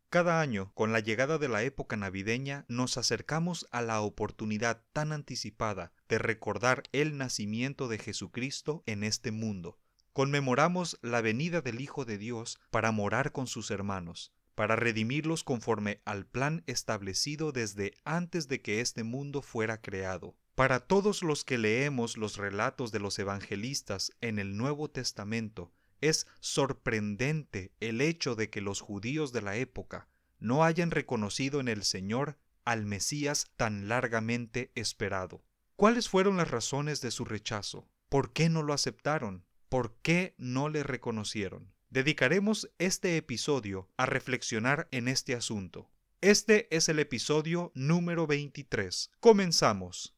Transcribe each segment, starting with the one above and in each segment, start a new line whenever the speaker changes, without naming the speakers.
Cada año, con la llegada de la época navideña, nos acercamos a la oportunidad tan anticipada de recordar el nacimiento de Jesucristo en este mundo. Conmemoramos la venida del Hijo de Dios para morar con sus hermanos, para redimirlos conforme al plan establecido desde antes de que este mundo fuera creado. Para todos los que leemos los relatos de los evangelistas en el Nuevo Testamento, es sorprendente el hecho de que los judíos de la época no hayan reconocido en el Señor al Mesías tan largamente esperado. ¿Cuáles fueron las razones de su rechazo? ¿Por qué no lo aceptaron? ¿Por qué no le reconocieron? Dedicaremos este episodio a reflexionar en este asunto. Este es el episodio número 23. Comenzamos.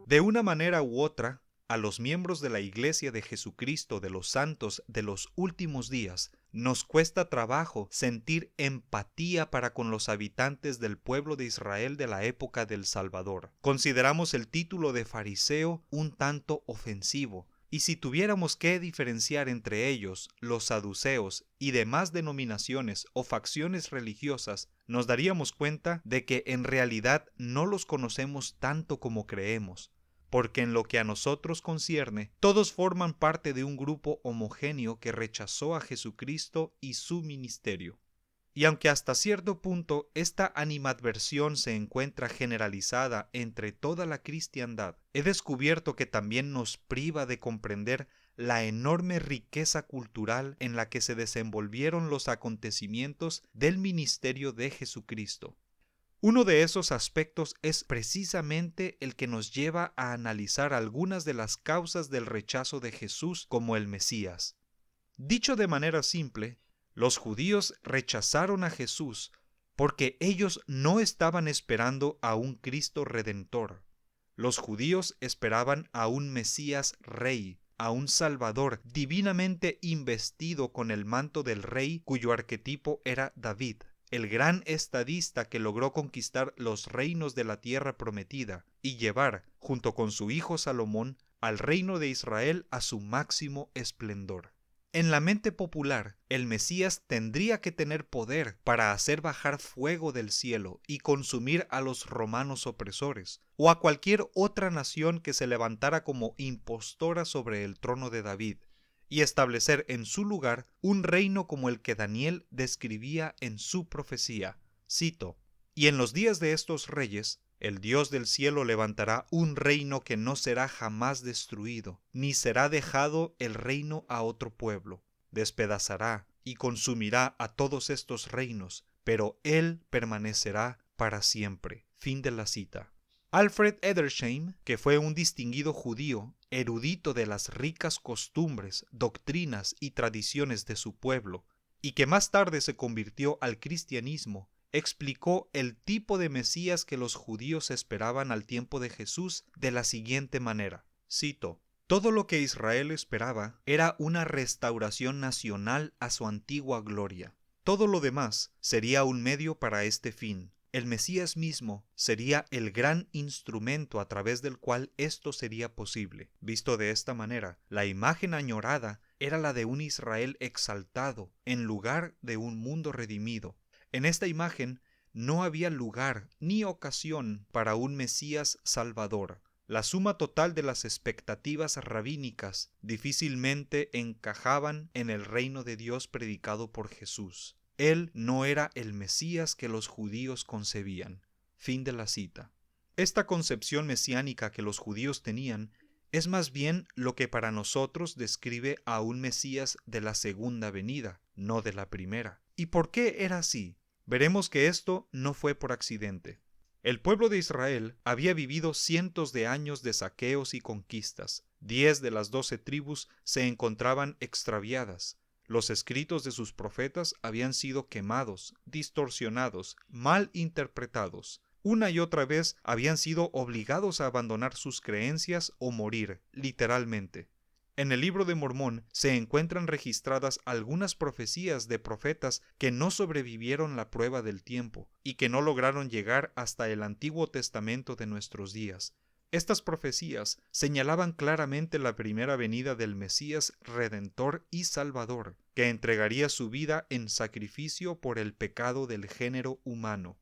De una manera u otra, a los miembros de la Iglesia de Jesucristo de los Santos de los últimos días, nos cuesta trabajo sentir empatía para con los habitantes del pueblo de Israel de la época del Salvador. Consideramos el título de fariseo un tanto ofensivo, y si tuviéramos que diferenciar entre ellos, los saduceos y demás denominaciones o facciones religiosas, nos daríamos cuenta de que en realidad no los conocemos tanto como creemos. Porque en lo que a nosotros concierne, todos forman parte de un grupo homogéneo que rechazó a Jesucristo y su ministerio. Y aunque hasta cierto punto esta animadversión se encuentra generalizada entre toda la cristiandad, he descubierto que también nos priva de comprender la enorme riqueza cultural en la que se desenvolvieron los acontecimientos del ministerio de Jesucristo. Uno de esos aspectos es precisamente el que nos lleva a analizar algunas de las causas del rechazo de Jesús como el Mesías. Dicho de manera simple, los judíos rechazaron a Jesús porque ellos no estaban esperando a un Cristo redentor. Los judíos esperaban a un Mesías rey, a un Salvador divinamente investido con el manto del rey cuyo arquetipo era David, el gran estadista que logró conquistar los reinos de la tierra prometida y llevar, junto con su hijo Salomón, al reino de Israel a su máximo esplendor. En la mente popular, el Mesías tendría que tener poder para hacer bajar fuego del cielo y consumir a los romanos opresores, o a cualquier otra nación que se levantara como impostora sobre el trono de David, y establecer en su lugar un reino como el que Daniel describía en su profecía. Cito: «Y en los días de estos reyes, el Dios del cielo levantará un reino que no será jamás destruido, ni será dejado el reino a otro pueblo. Despedazará y consumirá a todos estos reinos, pero él permanecerá para siempre». Fin de la cita. Alfred Edersheim, que fue un distinguido judío, erudito de las ricas costumbres, doctrinas y tradiciones de su pueblo, y que más tarde se convirtió al cristianismo, explicó el tipo de Mesías que los judíos esperaban al tiempo de Jesús de la siguiente manera. Cito: «Todo lo que Israel esperaba era una restauración nacional a su antigua gloria. Todo lo demás sería un medio para este fin. El Mesías mismo sería el gran instrumento a través del cual esto sería posible». Visto de esta manera, la imagen añorada era la de un Israel exaltado en lugar de un mundo redimido. En esta imagen no había lugar ni ocasión para un Mesías salvador. La suma total de las expectativas rabínicas difícilmente encajaban en el reino de Dios predicado por Jesús. Él no era el Mesías que los judíos concebían. Fin de la cita. Esta concepción mesiánica que los judíos tenían es más bien lo que para nosotros describe a un Mesías de la segunda venida, no de la primera. ¿Y por qué era así? Veremos que esto no fue por accidente. El pueblo de Israel había vivido cientos de años de saqueos y conquistas. 10 de las 12 tribus se encontraban extraviadas. Los escritos de sus profetas habían sido quemados, distorsionados, mal interpretados. Una y otra vez habían sido obligados a abandonar sus creencias o morir, literalmente. En el Libro de Mormón se encuentran registradas algunas profecías de profetas que no sobrevivieron la prueba del tiempo y que no lograron llegar hasta el Antiguo Testamento de nuestros días. Estas profecías señalaban claramente la primera venida del Mesías Redentor y Salvador, que entregaría su vida en sacrificio por el pecado del género humano.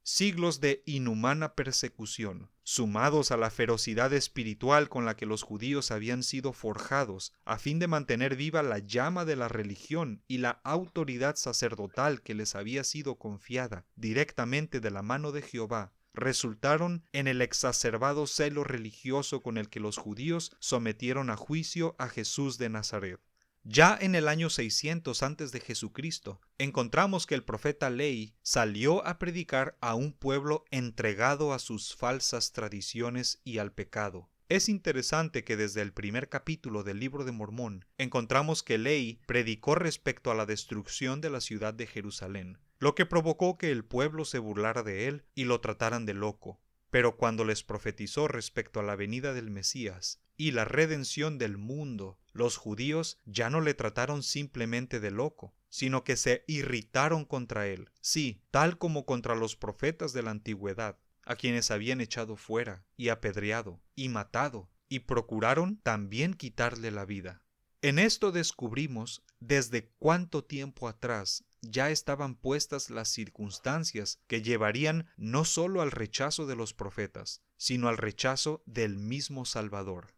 Siglos de inhumana persecución, sumados a la ferocidad espiritual con la que los judíos habían sido forjados a fin de mantener viva la llama de la religión y la autoridad sacerdotal que les había sido confiada directamente de la mano de Jehová, resultaron en el exacerbado celo religioso con el que los judíos sometieron a juicio a Jesús de Nazaret. Ya en el año 600 antes de Jesucristo, encontramos que el profeta Lehi salió a predicar a un pueblo entregado a sus falsas tradiciones y al pecado. Es interesante que desde el primer capítulo del Libro de Mormón encontramos que Lehi predicó respecto a la destrucción de la ciudad de Jerusalén, lo que provocó que el pueblo se burlara de él y lo trataran de loco. Pero cuando les profetizó respecto a la venida del Mesías y la redención del mundo, los judíos ya no le trataron simplemente de loco, sino que se irritaron contra él, sí, tal como contra los profetas de la antigüedad, a quienes habían echado fuera y apedreado y matado, y procuraron también quitarle la vida. En esto descubrimos desde cuánto tiempo atrás ya estaban puestas las circunstancias que llevarían no solo al rechazo de los profetas, sino al rechazo del mismo Salvador.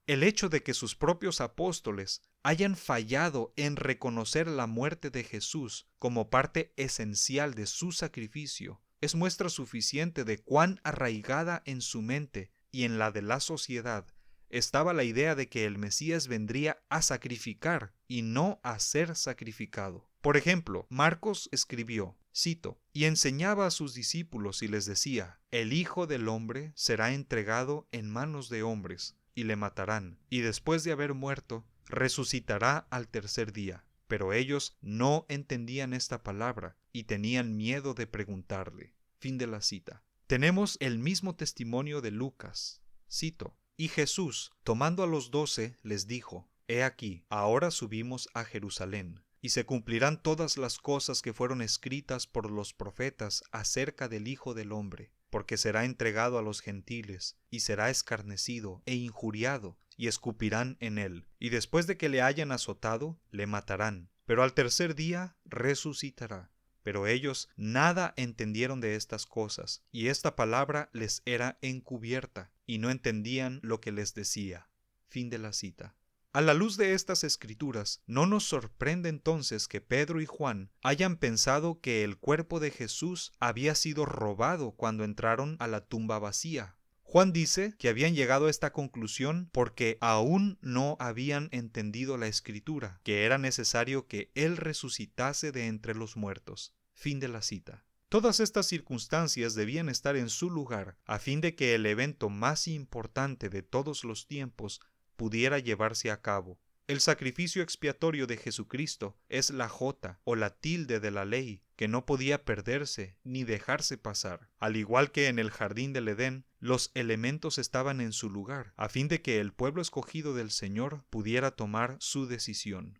El hecho de que sus propios apóstoles hayan fallado en reconocer la muerte de Jesús como parte esencial de su sacrificio es muestra suficiente de cuán arraigada en su mente y en la de la sociedad estaba la idea de que el Mesías vendría a sacrificar y no a ser sacrificado. Por ejemplo, Marcos escribió, cito, y enseñaba a sus discípulos y les decía, el Hijo del Hombre será entregado en manos de hombres, y le matarán, y después de haber muerto, resucitará al tercer día. Pero ellos no entendían esta palabra y tenían miedo de preguntarle. Fin de la cita. Tenemos el mismo testimonio de Lucas. Cito, y Jesús, tomando a los 12, les dijo, He aquí, ahora subimos a Jerusalén, y se cumplirán todas las cosas que fueron escritas por los profetas acerca del Hijo del Hombre, porque será entregado a los gentiles, y será escarnecido e injuriado, y escupirán en él, y después de que le hayan azotado, le matarán, pero al tercer día resucitará. Pero ellos nada entendieron de estas cosas, y esta palabra les era encubierta, y no entendían lo que les decía. Fin de la cita. A la luz de estas escrituras, no nos sorprende entonces que Pedro y Juan hayan pensado que el cuerpo de Jesús había sido robado cuando entraron a la tumba vacía. Juan dice que habían llegado a esta conclusión porque aún no habían entendido la escritura, que era necesario que Él resucitase de entre los muertos. Fin de la cita. Todas estas circunstancias debían estar en su lugar a fin de que el evento más importante de todos los tiempos pudiera llevarse a cabo. El sacrificio expiatorio de Jesucristo es la jota o la tilde de la ley que no podía perderse ni dejarse pasar. Al igual que en el jardín del Edén, los elementos estaban en su lugar, a fin de que el pueblo escogido del Señor pudiera tomar su decisión.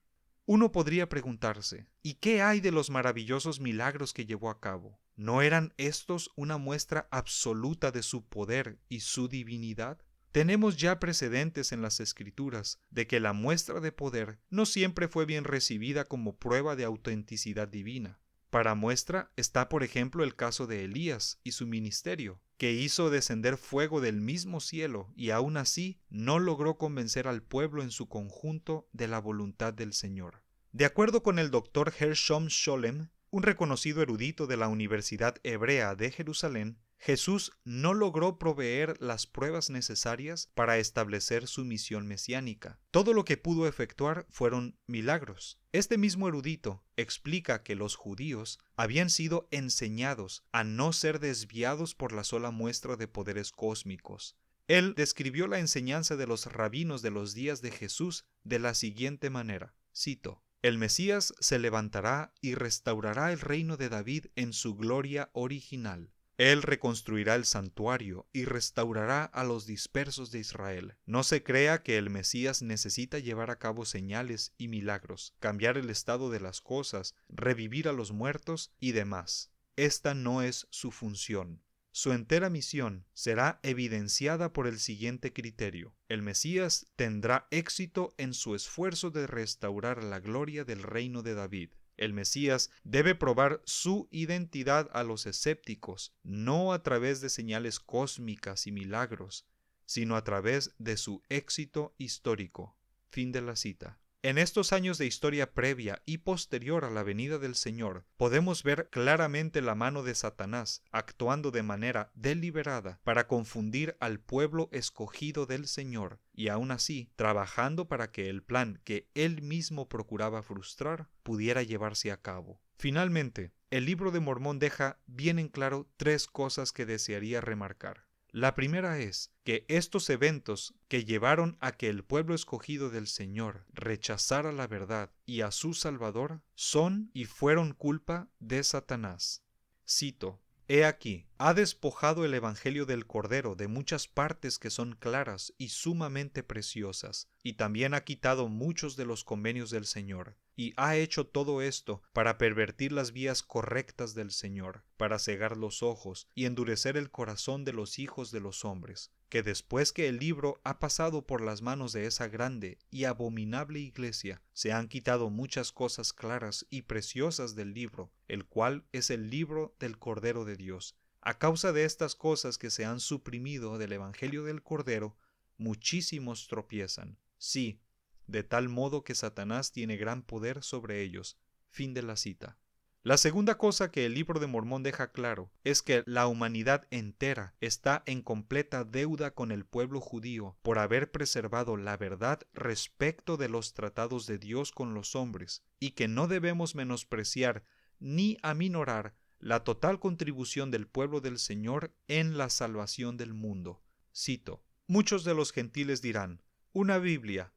Uno podría preguntarse, ¿y qué hay de los maravillosos milagros que llevó a cabo? ¿No eran estos una muestra absoluta de su poder y su divinidad? Tenemos ya precedentes en las Escrituras de que la muestra de poder no siempre fue bien recibida como prueba de autenticidad divina. Para muestra está, por ejemplo, el caso de Elías y su ministerio, que hizo descender fuego del mismo cielo y aún así no logró convencer al pueblo en su conjunto de la voluntad del Señor. De acuerdo con el Dr. Gershom Scholem, un reconocido erudito de la Universidad Hebrea de Jerusalén, Jesús no logró proveer las pruebas necesarias para establecer su misión mesiánica. Todo lo que pudo efectuar fueron milagros. Este mismo erudito explica que los judíos habían sido enseñados a no ser desviados por la sola muestra de poderes cósmicos. Él describió la enseñanza de los rabinos de los días de Jesús de la siguiente manera, cito, el Mesías se levantará y restaurará el reino de David en su gloria original. Él reconstruirá el santuario y restaurará a los dispersos de Israel. No se crea que el Mesías necesita llevar a cabo señales y milagros, cambiar el estado de las cosas, revivir a los muertos y demás. Esta no es su función. Su entera misión será evidenciada por el siguiente criterio. El Mesías tendrá éxito en su esfuerzo de restaurar la gloria del reino de David. El Mesías debe probar su identidad a los escépticos, no a través de señales cósmicas y milagros, sino a través de su éxito histórico. Fin de la cita. En estos años de historia previa y posterior a la venida del Señor, podemos ver claramente la mano de Satanás actuando de manera deliberada para confundir al pueblo escogido del Señor y aún así trabajando para que el plan que él mismo procuraba frustrar pudiera llevarse a cabo. Finalmente, el Libro de Mormón deja bien en claro 3 cosas que desearía remarcar. La primera es que estos eventos que llevaron a que el pueblo escogido del Señor rechazara la verdad y a su Salvador son y fueron culpa de Satanás. Cito: He aquí, ha despojado el Evangelio del Cordero de muchas partes que son claras y sumamente preciosas, y también ha quitado muchos de los convenios del Señor, y ha hecho todo esto para pervertir las vías correctas del Señor, para cegar los ojos y endurecer el corazón de los hijos de los hombres, que después que el libro ha pasado por las manos de esa grande y abominable iglesia, se han quitado muchas cosas claras y preciosas del libro, el cual es el libro del Cordero de Dios. A causa de estas cosas que se han suprimido del Evangelio del Cordero, muchísimos tropiezan. Sí, de tal modo que Satanás tiene gran poder sobre ellos. Fin de la cita. La segunda cosa que el Libro de Mormón deja claro es que la humanidad entera está en completa deuda con el pueblo judío por haber preservado la verdad respecto de los tratados de Dios con los hombres, y que no debemos menospreciar ni aminorar la total contribución del pueblo del Señor en la salvación del mundo. Cito: Muchos de los gentiles dirán: una Biblia,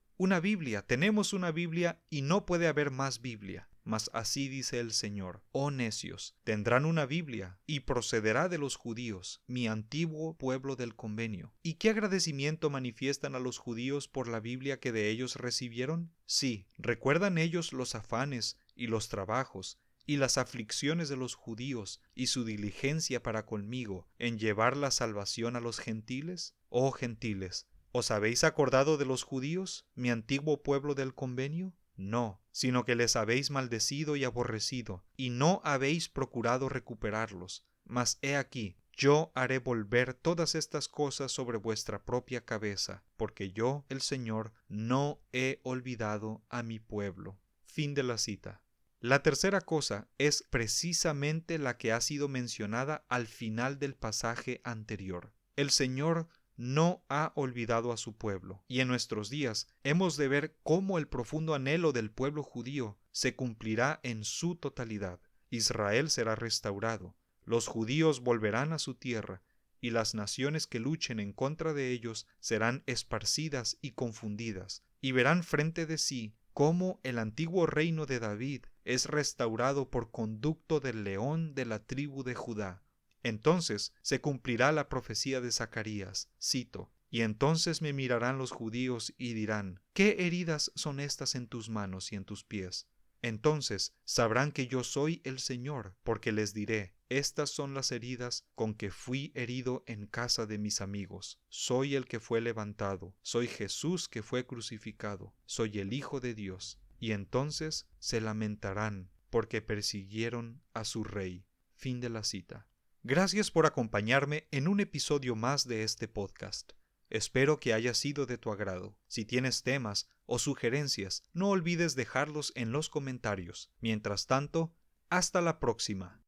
tenemos una Biblia y no puede haber más Biblia. Mas así dice el Señor: oh necios, tendrán una Biblia, y procederá de los judíos, mi antiguo pueblo del convenio. ¿Y qué agradecimiento manifiestan a los judíos por la Biblia que de ellos recibieron? Sí, ¿recuerdan ellos los afanes y los trabajos y las aflicciones de los judíos y su diligencia para conmigo en llevar la salvación a los gentiles? Oh gentiles, ¿os habéis acordado de los judíos, mi antiguo pueblo del convenio? No, sino que les habéis maldecido y aborrecido, y no habéis procurado recuperarlos. Mas he aquí, yo haré volver todas estas cosas sobre vuestra propia cabeza, porque yo, el Señor, no he olvidado a mi pueblo. Fin de la cita. La tercera cosa es precisamente la que ha sido mencionada al final del pasaje anterior. El Señor no ha olvidado a su pueblo, y en nuestros días hemos de ver cómo el profundo anhelo del pueblo judío se cumplirá en su totalidad. Israel será restaurado, los judíos volverán a su tierra, y las naciones que luchen en contra de ellos serán esparcidas y confundidas, y verán frente de sí cómo el antiguo reino de David es restaurado por conducto del león de la tribu de Judá. Entonces se cumplirá la profecía de Zacarías. Cito: y entonces me mirarán los judíos y dirán: ¿qué heridas son estas en tus manos y en tus pies? Entonces sabrán que yo soy el Señor, porque les diré: estas son las heridas con que fui herido en casa de mis amigos. Soy el que fue levantado, soy Jesús que fue crucificado, soy el Hijo de Dios. Y entonces se lamentarán porque persiguieron a su rey. Fin de la cita. Gracias por acompañarme en un episodio más de este podcast. Espero que haya sido de tu agrado. Si tienes temas o sugerencias, no olvides dejarlos en los comentarios. Mientras tanto, hasta la próxima.